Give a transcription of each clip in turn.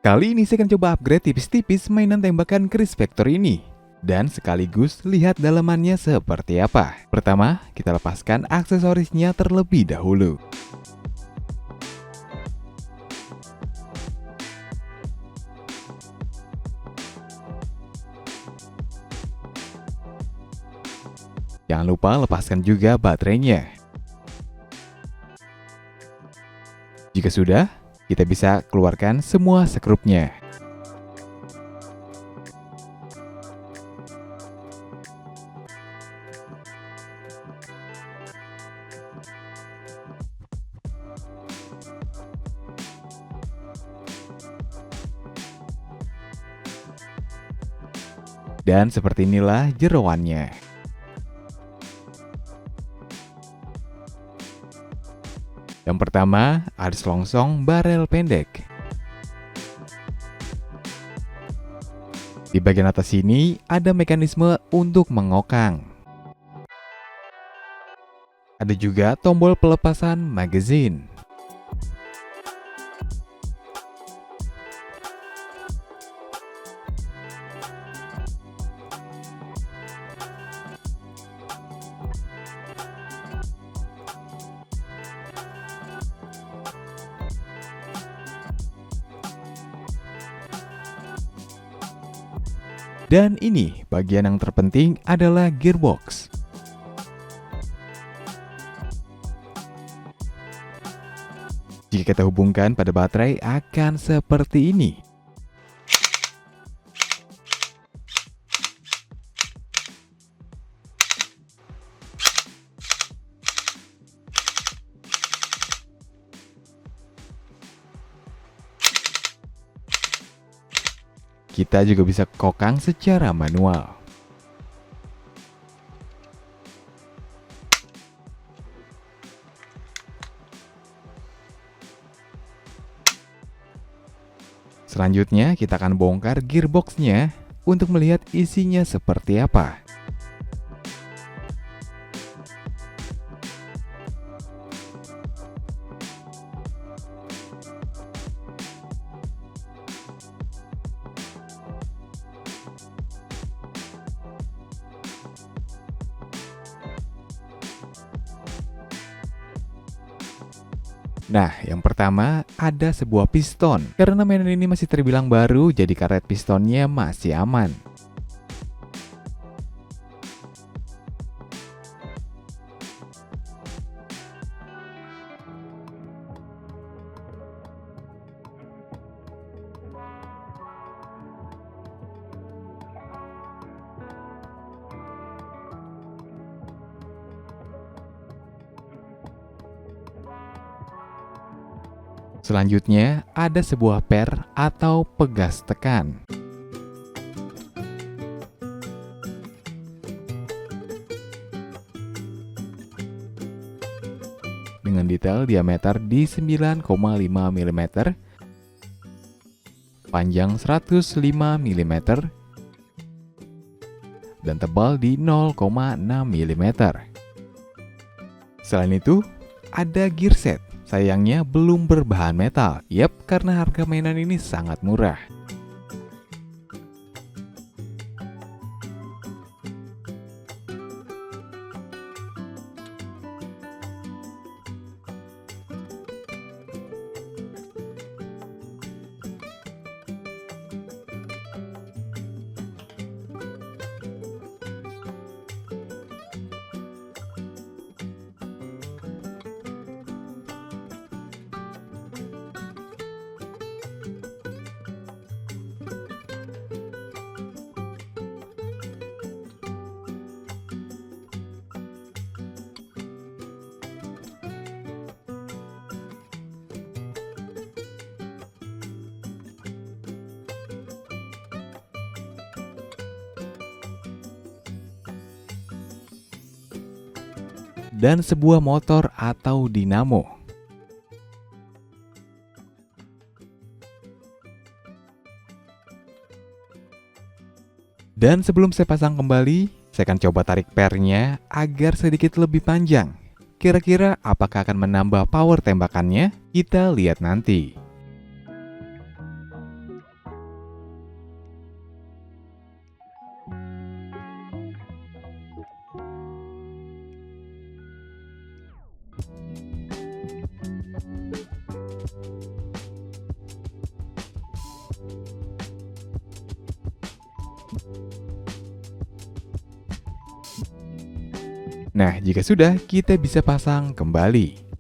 Kali ini saya akan coba upgrade tipis-tipis mainan tembakan Chris Vector ini. Dan sekaligus lihat dalamannya seperti apa. Pertama, kita lepaskan aksesorisnya terlebih dahulu. Jangan lupa lepaskan juga baterainya. Jika sudah, kita bisa keluarkan semua skrupnya. Dan seperti inilah jeroannya. Yang pertama, ada selongsong barel pendek. Di bagian atas sini ada mekanisme untuk mengokang. Ada juga tombol pelepasan magazine. Dan ini bagian yang terpenting adalah gearbox. Jika kita hubungkan pada baterai akan seperti ini. Kita juga bisa kokang secara manual. Selanjutnya kita akan bongkar gearboxnya untuk melihat isinya seperti apa. Nah, yang pertama ada sebuah piston. Karena mainan ini masih terbilang baru, jadi karet pistonnya masih aman. Selanjutnya, ada sebuah per atau pegas tekan. Dengan detail diameter di 9,5 mm, panjang 105 mm, dan tebal di 0,6 mm. Selain itu, ada gear set. Sayangnya belum berbahan metal. Yap, karena harga mainan ini sangat murah. Dan sebuah motor atau dinamo. Dan sebelum saya pasang kembali, saya akan coba tarik pernya agar sedikit lebih panjang. Kira-kira apakah akan menambah power tembakannya? Kita lihat nanti. Nah, jika sudah, kita bisa pasang kembali.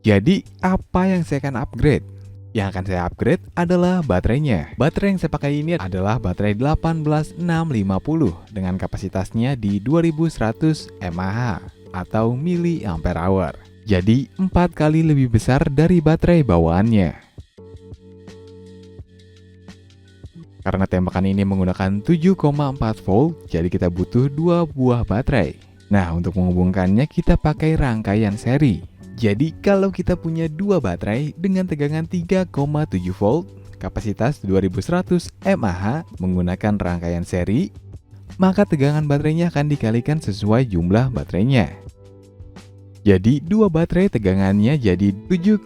Jadi, apa yang saya akan upgrade? Yang akan saya upgrade adalah baterainya. Baterai yang saya pakai ini adalah baterai 18650 dengan kapasitasnya di 2100 mAh atau miliampere hour. Jadi, 4 kali lebih besar dari baterai bawaannya. Karena tembakan ini menggunakan 7,4 volt, jadi kita butuh 2 buah baterai. Nah, untuk menghubungkannya kita pakai rangkaian seri. Jadi kalau kita punya 2 baterai dengan tegangan 3,7 volt, kapasitas 2100 mAh menggunakan rangkaian seri, maka tegangan baterainya akan dikalikan sesuai jumlah baterainya. Jadi 2 baterai tegangannya jadi 7,4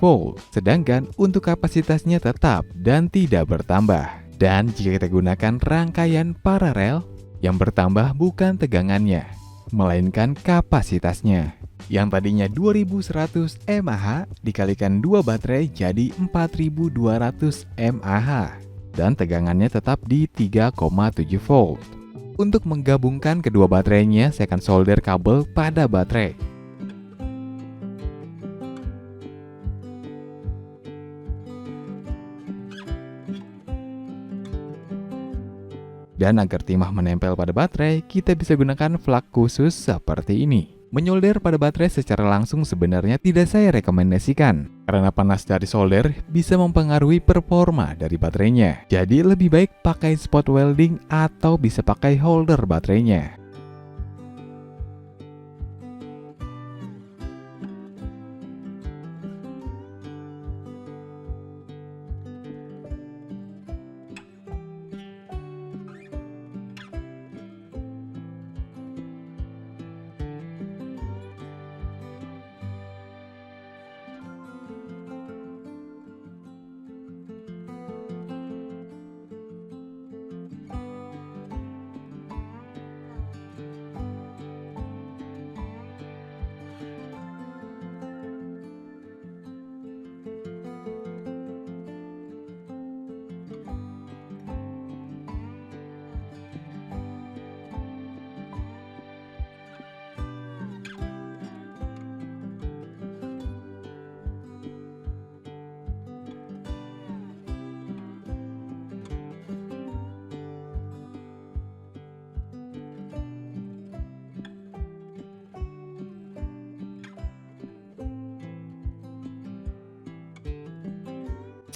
volt, sedangkan untuk kapasitasnya tetap dan tidak bertambah. Dan jika kita gunakan rangkaian paralel, yang bertambah bukan tegangannya, melainkan kapasitasnya. Yang tadinya 2100 mAh dikalikan 2 baterai jadi 4200 mAh dan tegangannya tetap di 3,7 volt. Untuk menggabungkan kedua baterainya, saya akan solder kabel pada baterai. Dan agar timah menempel pada baterai, kita bisa gunakan plug khusus seperti ini. Menyolder pada baterai secara langsung sebenarnya tidak saya rekomendasikan, karena panas dari solder bisa mempengaruhi performa dari baterainya. Jadi lebih baik pakai spot welding atau bisa pakai holder baterainya.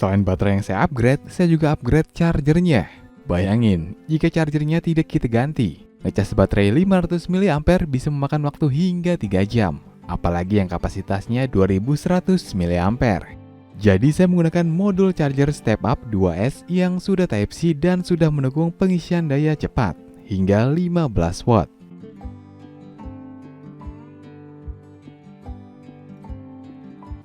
Selain baterai yang saya upgrade, saya juga upgrade chargernya. Bayangin, jika chargernya tidak kita ganti, ngecas baterai 500 mAh bisa memakan waktu hingga 3 jam. Apalagi yang kapasitasnya 2100 mAh. Jadi saya menggunakan modul charger step up 2S yang sudah Type-C dan sudah mendukung pengisian daya cepat hingga 15 watt.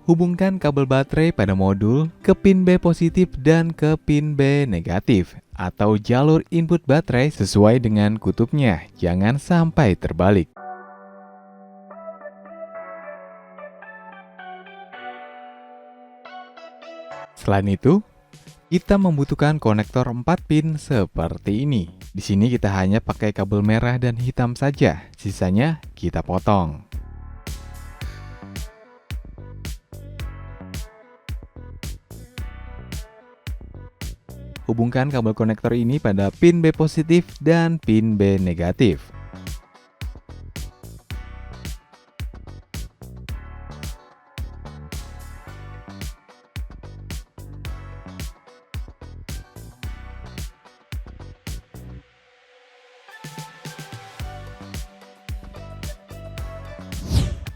Hubungkan kabel baterai pada modul ke pin B positif dan ke pin B negatif atau jalur input baterai sesuai dengan kutubnya, jangan sampai terbalik. Selain itu, kita membutuhkan konektor 4 pin seperti ini. Di sini kita hanya pakai kabel merah dan hitam saja, sisanya kita potong. Hubungkan kabel konektor ini pada pin B positif dan pin B negatif.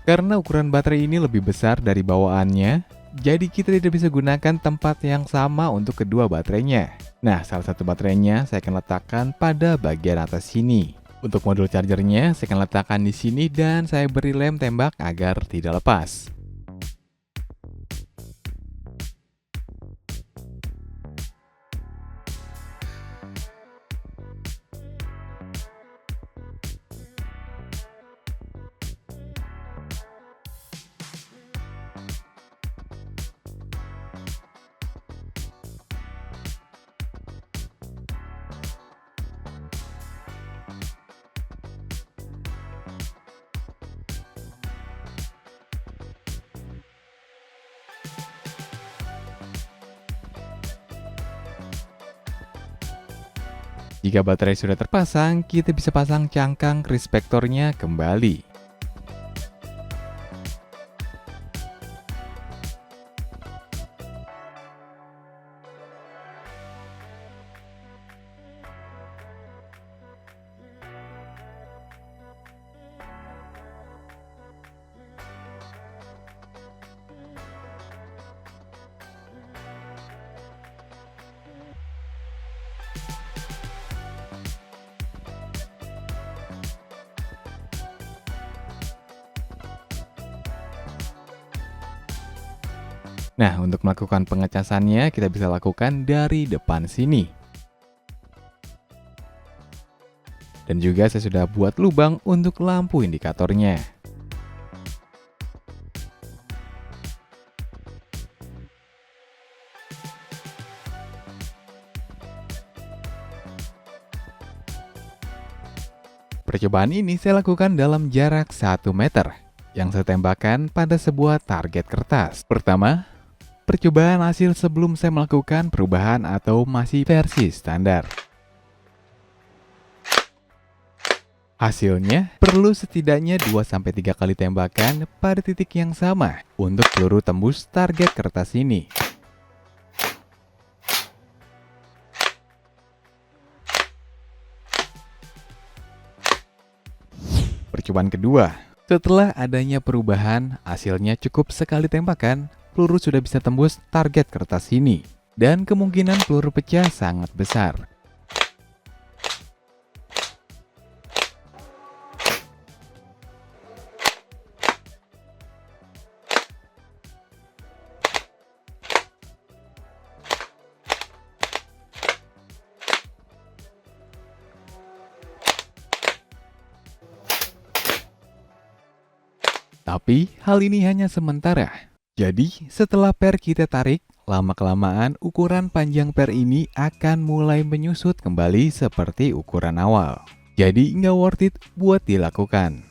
Karena ukuran baterai ini lebih besar dari bawaannya, jadi kita tidak bisa gunakan tempat yang sama untuk kedua baterainya. Nah, salah satu baterainya saya akan letakkan pada bagian atas sini. Untuk modul chargernya, saya akan letakkan di sini dan saya beri lem tembak agar tidak lepas. Jika baterai sudah terpasang, kita bisa pasang cangkang krispektornya kembali. Nah, untuk melakukan pengecasannya, kita bisa lakukan dari depan sini. Dan juga saya sudah buat lubang untuk lampu indikatornya. Percobaan ini saya lakukan dalam jarak 1 meter, yang saya tembakkan pada sebuah target kertas. Pertama, percobaan hasil sebelum saya melakukan perubahan atau masih versi standar. Hasilnya perlu setidaknya 2-3 kali tembakan pada titik yang sama untuk peluru tembus target kertas ini. Percobaan kedua, setelah adanya perubahan, hasilnya cukup sekali tembakan, peluru sudah bisa tembus target kertas ini, dan kemungkinan peluru pecah sangat besar. Tapi hal ini hanya sementara. Jadi setelah per kita tarik, lama-kelamaan ukuran panjang per ini akan mulai menyusut kembali seperti ukuran awal. Jadi nggak worth it buat dilakukan.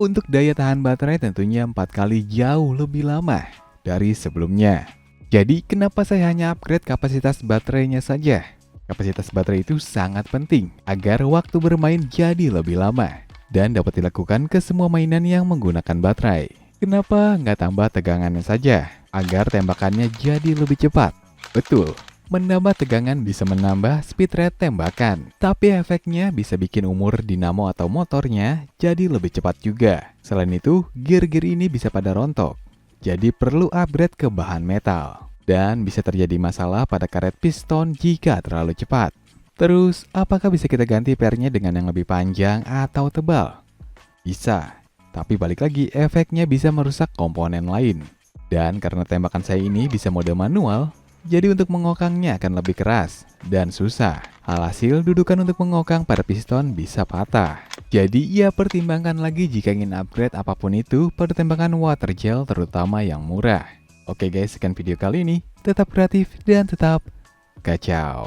Untuk daya tahan baterai tentunya 4 kali jauh lebih lama dari sebelumnya. Jadi kenapa saya hanya upgrade kapasitas baterainya saja? Kapasitas baterai itu sangat penting agar waktu bermain jadi lebih lama dan dapat dilakukan ke semua mainan yang menggunakan baterai. Kenapa nggak tambah tegangannya saja, agar tembakannya jadi lebih cepat? Betul, menambah tegangan bisa menambah speed rate tembakan, tapi efeknya bisa bikin umur dinamo atau motornya jadi lebih cepat juga. Selain itu, gear-gear ini bisa pada rontok, jadi perlu upgrade ke bahan metal. Dan bisa terjadi masalah pada karet piston jika terlalu cepat. Terus, apakah bisa kita ganti pernya dengan yang lebih panjang atau tebal? Bisa, tapi balik lagi efeknya bisa merusak komponen lain. Dan karena tembakan saya ini bisa mode manual, jadi untuk mengokangnya akan lebih keras dan susah. Alhasil, dudukan untuk mengokang pada piston bisa patah. Jadi, ya pertimbangkan lagi jika ingin upgrade apapun itu pada tembakan water gel terutama yang murah. Oke guys, sekian video kali ini. Tetap kreatif dan tetap kacau.